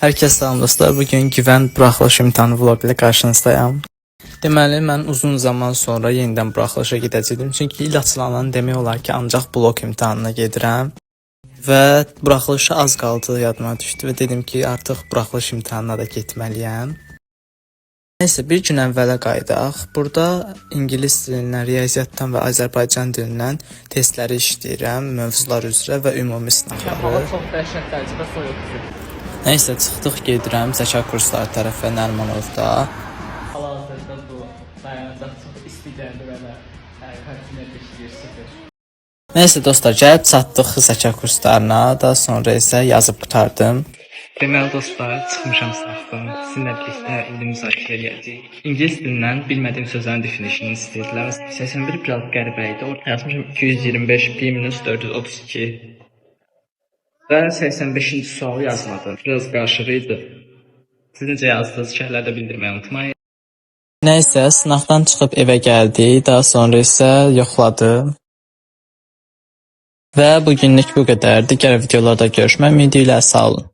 Hər kəs salam dostlar, bugün güvən buraxılış imtahanı vlog ilə qarşınızdayım. Deməli, mən uzun zaman sonra yenidən buraxılışa gedəcəydim. Çünki il açılandan demək olar ki, ancaq blok imtahanına gedirəm. Və buraxılışa az qaldı, yadıma düşdü və dedim ki, artıq buraxılış imtahanına da getməliyəm. Nəysə, bir gün əvvələ qaydaq. Burada ingilis dilindən, riyaziyyatdan və Azərbaycan dilindən testləri işləyirəm, mövzular üzrə və ümumi sınaqları. Hava çox dəhşət dərəcədə soyuqdur. Nəysə, çıxdıq, gedirəm zəka kursları tərəfə Nərmanovda. Hal-hazırda bu dayanacaq çox istidir və kondisioner işləyir, sıfır. Nəysə dostlar, gəlib çatdıq zəka kurslarına, daha sonra isə yazıb qurtardım. Deməli dostlar, çıxmışam sınaqdan. Sizinlə birlikdə indi müzakirə edəcəyik. İngilis dilindən bilmədiyim sözlərin definishini istədilər. 81 biraz qəribə idi. Orada yazmışam 225 pi-432. Və 85-ci sualı yazmadım. Biraz qarışıq idi. Siz necə yazdınız? Şərhlərdə bildirməyi unutmayın. Nəysə, sınaqdan çıxıb evə gəldik. Daha sonra isə yoxladım. Və bugünlük bu qədərdir. Digər videolarda görüşmək ümidi ilə sağ olun.